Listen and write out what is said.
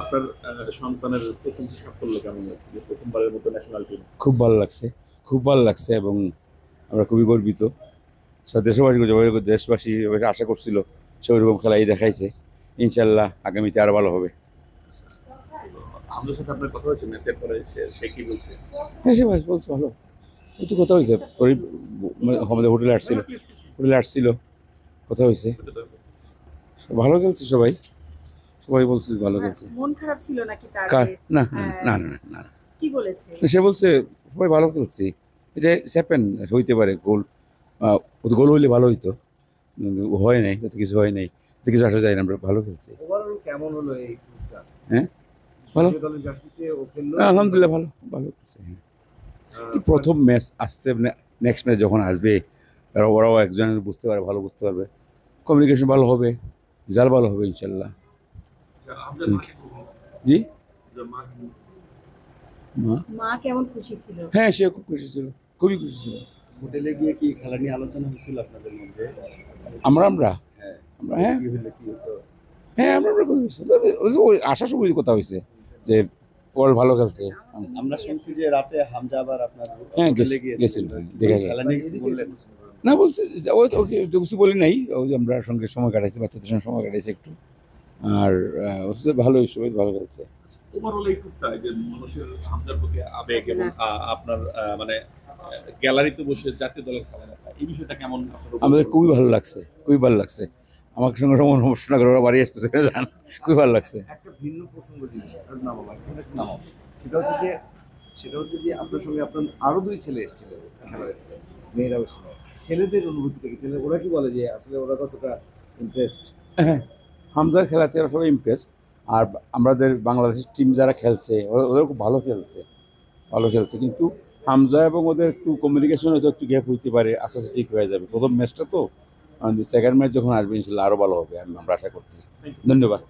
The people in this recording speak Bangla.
আপনার সন্তানের প্রথম সাফল্য কেমন লাগছে, যে প্রথমবারের মতো ন্যাশনাল টিম? খুব ভালো লাগছে, খুব ভালো লাগছে, এবং আমরা খুবই গর্বিত। দেশবাসী দেশবাসী আশা করছিল, সে ওইরকম খেলাই দেখাইছে। ইনশাল্লাহ আগামীতে আরো ভালো হবে। আমাদের সাথে আপনার কথা হয়েছে ম্যাচের পরে, সে কি বলছে? হ্যাঁ, সে ভাই বলছে ভালো, একটু কথা হয়েছে। আমাদের হোটেলে আসছিল, কথা হয়েছে। ভালো খেলছে সবাই, সবাই বলছে ভালো খেলছে। মন খারাপ ছিল নাকি তার? না না না না না, কি বলেছে? সে বলছে সবাই ভালো খেলছে, এটা সেপেন হইতে পারে। গোল হইলে ভালো হইতো, হয় নাই, তাতে কিছু হয় নাই, তাতে কিছু আসা যায় না। আমরা ভালো খেলছি। কেমন হলো এই? হ্যাঁ, ভালো, আলহামদুলিল্লাহ, ভালো ভালো খেলছে। প্রথম ম্যাচ আসতে, নেক্সট ম্যাচ যখন আসবে ওরাও একজনের বুঝতে পারে, ভালো বুঝতে পারবে, কমিউনিকেশন ভালো হবে, রেজাল্ট ভালো হবে ইনশাল্লাহ। জি, মা কেমন খুশি ছিল? হ্যাঁ, সে খুব খুশি ছিল, খুবই খুশি ছিল। হোটেলে গিয়ে কি খেলা নিয়ে আলোচনা হয়েছিল আপনাদের মধ্যে? আমরা হ্যাঁ, হ্যাঁ কি হলো কি হতো? হ্যাঁ, আমরা ওই আসার সময় কথা হয়েছে যে বল ভালো খেলছে। আমরা শুনছি যে রাতে হামজা আবার আপনার হ্যাঁ হোটেলে গেছিল, দেখা খেলা নিয়ে কিছু বললেন? না, বলছে ওকে কিছু বলি নাই, ওই যে আমরা সঙ্গে সময় কাটাইছি, বাচ্চাদের সঙ্গে সময় কাটাইছি একটু। আর হচ্ছে ভালোই, সবাই ভালো খেলছে। ওভারঅল এই টুকটা যে মানুষের হামজার প্রতি আবেগ এবং আপনার মানে গ্যালারিতে বসে জাতীয় দলের খেলা দেখা, এই বিষয়টা কেমন? আমাদের খুবই ভালো লাগছে, খুবই ভালো লাগছে। আমার সঙ্গে সমস্যা করে ওরা বাড়ি আসতেছে, জান, খুবই ভালো লাগছে। একটা ভিন্ন প্রসঙ্গ জিনিস সেটা হচ্ছে যে আপনার সঙ্গে আপনার আরো দুই ছেলে এসেছিলেন, মেয়েরা এসেছিল। ছেলেদের অনুভূতিটা কি? ছেলে ওরা কি বলে যে আসলে ওরা কতটা ইন্টারেস্ট? হ্যাঁ, হামজার খেলাতে ওরা সবাই ইমপ্রেসড। আর আমাদের বাংলাদেশের টিম যারা খেলছে ওরা খুব ভালো খেলছে, ভালো খেলছে। কিন্তু হামজা এবং ওদের একটু কমিউনিকেশন হয়তো একটু গ্যাপ হইতে পারে, আস্তে আস্তে ঠিক হয়ে যাবে। প্রথম ম্যাচটা তো, সেকেন্ড ম্যাচ যখন আসবে ইনশাল্লাহ আরও ভালো হবে, আমরা আশা করতেছি। ধন্যবাদ।